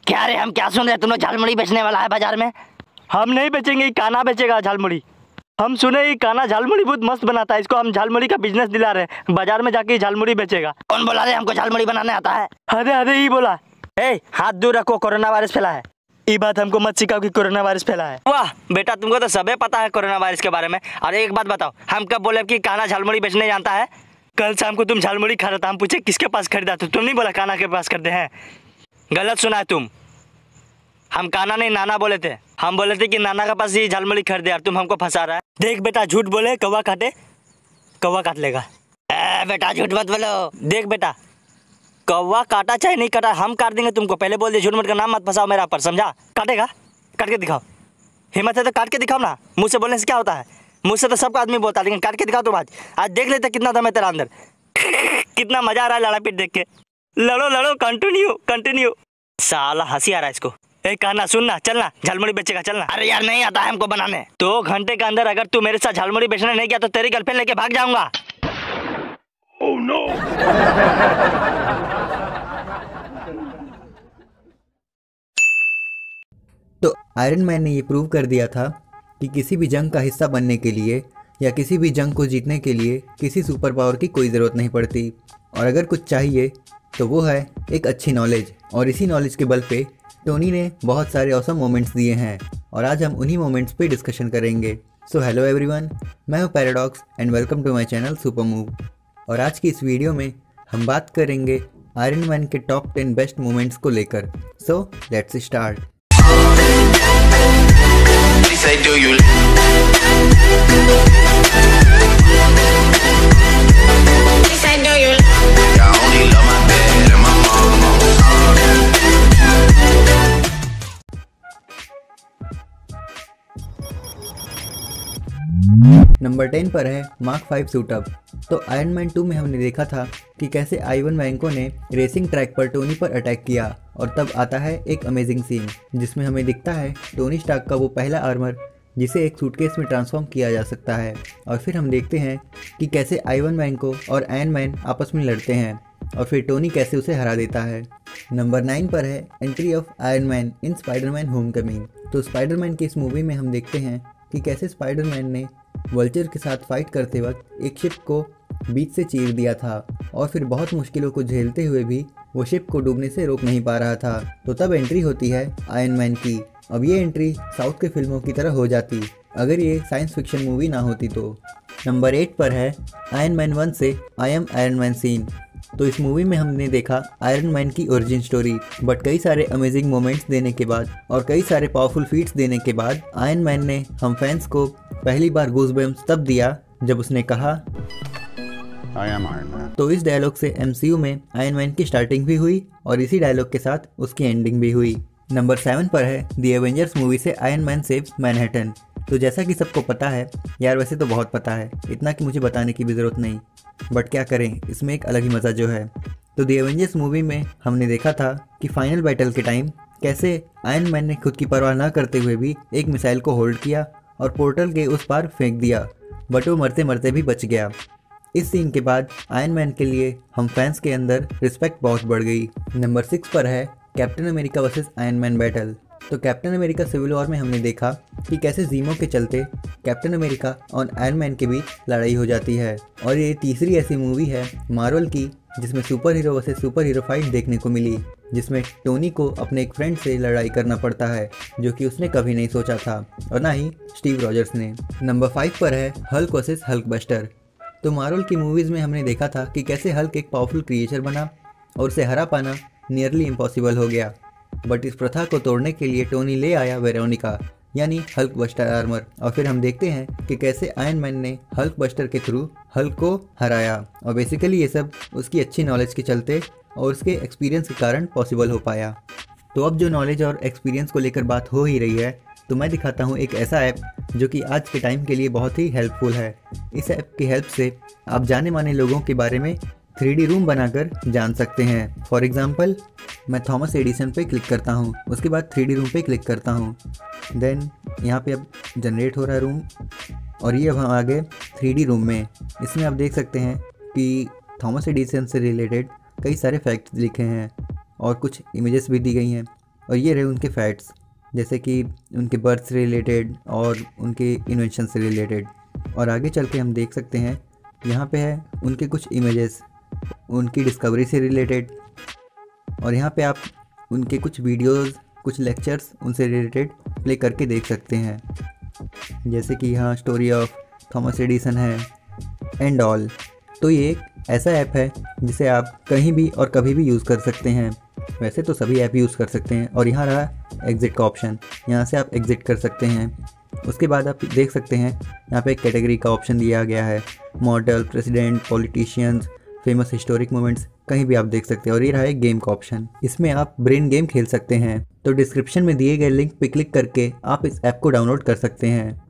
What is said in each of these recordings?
क्या रे, हम क्या सुन रहे हैं? तुम लोग झालमुड़ी बेचने वाला है बाजार में? हम नहीं बेचेंगे, ये काना बेचेगा झालमुड़ी। हम सुने ये काना झालमुड़ी बहुत मस्त बनाता है, इसको हम झालमुड़ी का बिजनेस दिला रहे हैं। बाजार में जाके झालमुड़ी बेचेगा। कौन बोला रे हमको झालमुड़ी बनाने आता है? अरे अरे ये बोला। हाथ दूर रखो, कोरोना वायरस फैला है। ये बात हमको मत सिखाओ कि कोरोना वायरस फैला है। वाह बेटा, तुमको तो सबे पता है कोरोना वायरस के बारे में। अरे एक बात बताओ, हम कब बोले कि काना झालमुड़ी बेचने जानता है? कल शाम को तुम झालमुड़ी खा रहा था, हम पूछे किसके पास खरीदा, तो तुम नहीं बोला काना के पास खरीदे हैं। गलत सुना है तुम। हम काना नहीं नाना बोले थे। हम बोले थे कि नाना के पास ये झालमुड़ी खरीदे, यार तुम हमको फंसा रहा है। देख बेटा, झूठ बोले कौवा काटे, कौवा काट लेगा। बेटा झूठ मत बोलो। देख बेटा, कौवा काटा चाहे नहीं काटा, हम काट देंगे तुमको। पहले बोल दे, झूठ मत का नाम मत फंसाओ मेरा पर, समझा? काटेगा, काट के दिखाओ। हिम्मत है तो काट के दिखाओ ना। मुँह से बोलने से क्या होता है? मुँह से तो सबका आदमी बोलता है, लेकिन काट के दिखाओ तुम। आज देख लेते कितना दम है तेरा अंदर। कितना मजा आ रहा है लड़ा पीट देख के। लड़ो लड़ो, कंटिन्यू कंटिन्यू। साला हंसी आ रहा है इसको। कहना सुनना, चलना झालमुड़ी बेचेगा, चलना। अरे यार नहीं आता है हमको बनाने। 2 घंटे के अंदर अगर तू मेरे साथ झालमुड़ी बेचने नहीं गया तो तेरी गर्लफ्रेंड लेके भाग जाऊंगा। Oh no! तो आयरन मैन ने ये प्रूव कर दिया था कि किसी भी जंग का हिस्सा बनने के लिए या किसी भी जंग को जीतने के लिए किसी सुपर पावर की कोई ज़रूरत नहीं पड़ती। और अगर कुछ चाहिए तो वो है एक अच्छी नॉलेज। और इसी नॉलेज के बल पे टोनी ने बहुत सारे ऑसम मोमेंट्स दिए हैं और आज हम उन्हीं मोमेंट्स पे डिस्कशन करेंगे। सो हेलो एवरीवन, मैं हूँ paradox and welcome to my channel super move. और आज की इस वीडियो में हम बात करेंगे आयरन मैन के टॉप 10 बेस्ट मोमेंट्स को लेकर। So let's start. नंबर 10 पर है मार्क 5 सूटअप। तो आयरन मैन 2 में हमने देखा था कि कैसे आइवन वैंको ने रेसिंग ट्रैक पर टोनी पर अटैक किया और तब आता है एक अमेजिंग सीन जिसमें हमें दिखता है टोनी स्टार्क का वो पहला आर्मर जिसे एक सूटकेस में ट्रांसफॉर्म किया जा सकता है। और फिर हम देखते हैं कि कैसे आइवन वैंको और आयरन मैन आपस में लड़ते हैं और फिर टोनी कैसे उसे हरा देता है। नंबर 9 पर है entry of iron man in Spiderman Homecoming. तो स्पाइडरमैन की इस मूवी में हम देखते हैं कि कैसे स्पाइडरमैन ने वल्चर के साथ फाइट करते वक्त एक शिप को बीच से चीर दिया था और फिर बहुत मुश्किलों को झेलते हुए भी वो शिप को डूबने से रोक नहीं पा रहा था। तो तब एंट्री होती है आयरन मैन की। अब ये एंट्री साउथ के फिल्मों की तरह हो जाती अगर ये साइंस फिक्शन मूवी ना होती तो। नंबर 8 पर है आयरन मैन 1 से I am iron man scene. तो इस मूवी में हमने देखा आयरन मैन की ओरिजिन स्टोरी, बट कई सारे अमेजिंग मोमेंट्स देने के बाद और कई सारे पावरफुल फीट्स देने के बाद आयरन मैन ने हम फैंस को पहली बार गूज़बम्प्स तब दिया जब उसने कहा I am Iron Man. तो इस डायलॉग से MCU में आयरन मैन की स्टार्टिंग भी हुई और इसी डायलॉग के साथ उसकी एंडिंग भी हुई। नंबर 7 पर है द एवेंजर्स मूवी से आयरन मैन सेव्स मैनहट्टन। तो जैसा कि सबको पता है, यार वैसे तो बहुत पता है, इतना कि मुझे बताने की भी ज़रूरत नहीं, बट क्या करें, इसमें एक अलग ही मज़ा जो है। तो द एवेंजर्स मूवी में हमने देखा था कि फाइनल बैटल के टाइम कैसे आयरन मैन ने खुद की परवाह ना करते हुए भी एक मिसाइल को होल्ड किया और पोर्टल के उस पार फेंक दिया, बट वो मरते मरते भी बच गया। इस सीन के बाद आयरन मैन के लिए हम फैंस के अंदर रिस्पेक्ट बहुत बढ़ गई। नंबर 6 पर है captain America versus iron man battle. तो कैप्टन अमेरिका सिविल वॉर में हमने देखा कि कैसे जीमो के चलते कैप्टन अमेरिका और आयरन मैन के बीच लड़ाई हो जाती है। और ये तीसरी ऐसी मूवी है मार्वल की जिसमें super hero versus super hero fight देखने को मिली, जिसमें टोनी को अपने एक फ्रेंड से लड़ाई करना पड़ता है जो कि उसने कभी नहीं सोचा था और ना ही स्टीव रॉजर्स ने। नंबर 5 पर है हल्क वर्सेस हल्क बस्टर। तो मार्वल की मूवीज़ में हमने देखा था कि कैसे हल्क एक पावरफुल क्रिएचर बना और उसे हरा पाना नियरली इम्पॉसिबल हो गया, बट इस प्रथा को तोड़ने के लिए टोनी ले आया वेरोनिका यानी हल्क बस्टर आर्मर। और फिर हम देखते हैं कि कैसे आयरन मैन ने हल्क बस्टर के थ्रू हल्क को हराया और बेसिकली ये सब उसकी अच्छी नॉलेज के चलते और उसके एक्सपीरियंस के कारण पॉसिबल हो पाया। तो अब जो नॉलेज और एक्सपीरियंस को लेकर बात हो ही रही है तो मैं दिखाता हूँ एक ऐसा ऐप जो कि आज के टाइम के लिए बहुत ही हेल्पफुल है। इस ऐप की हेल्प से आप जाने माने लोगों के बारे में 3D रूम बनाकर जान सकते हैं। फॉर एग्ज़ाम्पल मैं थॉमस एडिसन पे क्लिक करता हूँ, उसके बाद 3D रूम पे क्लिक करता हूँ, देन यहाँ पे अब जनरेट हो रहा है रूम और ये अब हम आ गए 3D रूम में। इसमें आप देख सकते हैं कि थॉमस एडिसन से रिलेटेड कई सारे फैक्ट्स लिखे हैं और कुछ इमेजेस भी दी गई हैं और ये रहे उनके फैक्ट्स, जैसे कि उनके बर्थ से रिलेटेड और उनके इन्वेंशन से रिलेटेड। और आगे चल के हम देख सकते हैं यहाँ पे है उनके कुछ इमेजेस उनकी डिस्कवरी से रिलेटेड, और यहाँ पे आप उनके कुछ वीडियोस, कुछ लेक्चर्स उनसे रिलेटेड प्ले करके देख सकते हैं, जैसे कि यहाँ स्टोरी ऑफ थॉमस एडिसन है एंड ऑल। तो ये एक ऐसा ऐप है जिसे आप कहीं भी और कभी भी यूज़ कर सकते हैं। वैसे तो सभी ऐप यूज़ कर सकते हैं। और यहाँ रहा एग्ज़िट का ऑप्शन, यहाँ से आप एग्ज़िट कर सकते हैं। उसके बाद आप देख सकते हैं यहाँ पे एक कैटेगरी का ऑप्शन दिया गया है, model, president, politicians, famous historic moments, कहीं भी आप देख सकते हैं। और ये रहा है गेम का ऑप्शन, इसमें आप ब्रेन गेम खेल सकते हैं। तो डिस्क्रिप्शन में दिए गए लिंक पे क्लिक करके आप इस ऐप को डाउनलोड कर सकते हैं।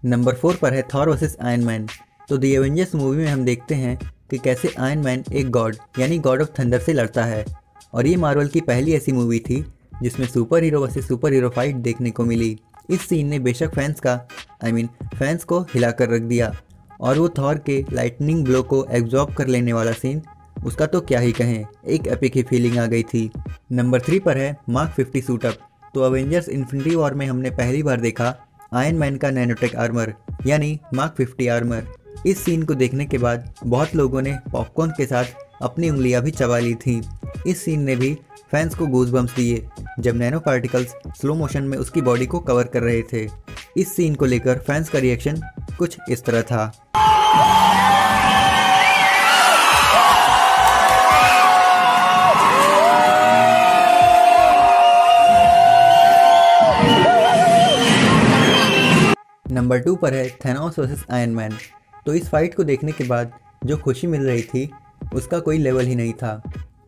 नंबर 4 पर है थॉर वर्सेस आयरन मैन। तो द एवेंजर्स मूवी में हम देखते हैं कि कैसे आयरन मैन एक गॉड यानी गॉड ऑफ थंडर से लड़ता है। और ये मार्वल की पहली ऐसी मूवी थी जिसमें super hero versus super hero fight देखने को मिली। इस सीन ने बेशक फैंस को हिला कर रख दिया। और वो थॉर के लाइटनिंग ब्लो को एब्जॉर्ब कर लेने वाला सीन, उसका तो क्या ही कहें, एक एपिक ही फीलिंग आ गई थी। नंबर 3 पर है मार्क 50 सूटअप। तो अवेंजर्स इन्फिनिटी वॉर में हमने पहली बार देखा आयरन मैन का नैनोटेक आर्मर यानी मार्क 50 आर्मर। इस सीन को देखने के बाद बहुत लोगों ने पॉपकॉर्न के साथ अपनी उंगलियां भी चबा ली थी। इस सीन ने भी फैंस को गूज़बम्प्स दिए जब नैनो पार्टिकल्स स्लो मोशन में उसकी बॉडी को कवर कर रहे थे। इस सीन को लेकर फैंस का रिएक्शन कुछ इस तरह था। नंबर 2 पर है थैनोस वर्सेस आयरन मैन। तो इस फाइट को देखने के बाद जो खुशी मिल रही थी उसका कोई लेवल ही नहीं था।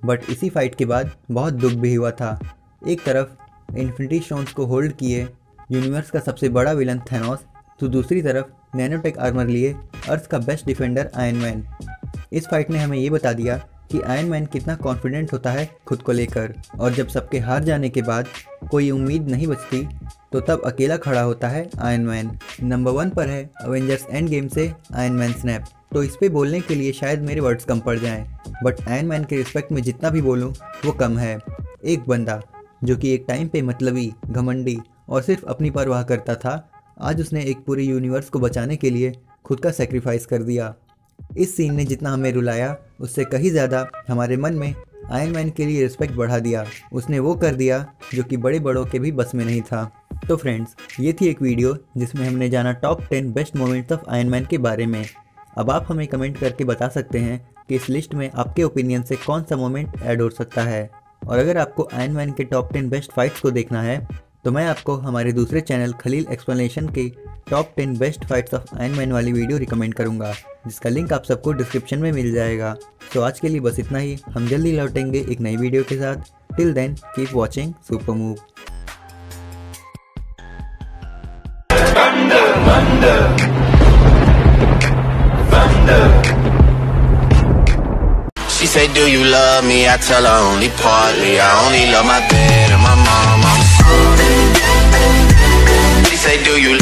बट इसी फाइट के बाद बहुत दुख भी हुआ था। एक तरफ इन्फिनिटी स्टोन्स को होल्ड किए यूनिवर्स का सबसे बड़ा विलन थैनोस, तो दूसरी तरफ नैनोटेक आर्मर लिए अर्थ का बेस्ट डिफेंडर आयरन मैन। इस फाइट ने हमें ये बता दिया कि आयरन मैन कितना कॉन्फिडेंट होता है खुद को लेकर, और जब सबके हार जाने के बाद कोई उम्मीद नहीं बचती तो तब अकेला खड़ा होता है आयरन मैन। नंबर 1 पर है अवेंजर्स एंड गेम से आयरन मैन स्नैप। तो इस पे बोलने के लिए शायद मेरे वर्ड्स कम पड़ जाएं, बट आयरन मैन के रिस्पेक्ट में जितना भी बोलूँ वो कम है। एक बंदा जो कि एक टाइम पे मतलबी, घमंडी और सिर्फ अपनी परवाह करता था, आज उसने एक पूरे यूनिवर्स को बचाने के लिए खुद का सेक्रीफाइस कर दिया। इस सीन ने जितना हमें रुलाया उससे कहीं ज़्यादा हमारे मन में आयरन मैन के लिए रिस्पेक्ट बढ़ा दिया। उसने वो कर दिया जो कि बड़े बड़ों के भी बस में नहीं था। तो फ्रेंड्स, ये थी एक वीडियो जिसमें हमने जाना top 10 best moments of iron man के बारे में। अब आप हमें कमेंट करके बता सकते हैं कि इस लिस्ट में आपके ओपिनियन से कौन सा मोमेंट ऐड हो सकता है। और अगर आपको आयरन मैन के टॉप 10 बेस्ट फाइट्स को देखना है तो मैं आपको हमारे दूसरे चैनल खलील एक्सप्लेनेशन के top 10 best fights of iron man वाली वीडियो रिकमेंड करूंगा, जिसका लिंक आप सबको डिस्क्रिप्शन में मिल जाएगा। तो आज के लिए बस इतना ही। हम जल्दी लौटेंगे एक नई वीडियो के साथ। Till then keep watching super move. She say, do you love me? I tell her only partly. I only love my dad and my mom. She say, do you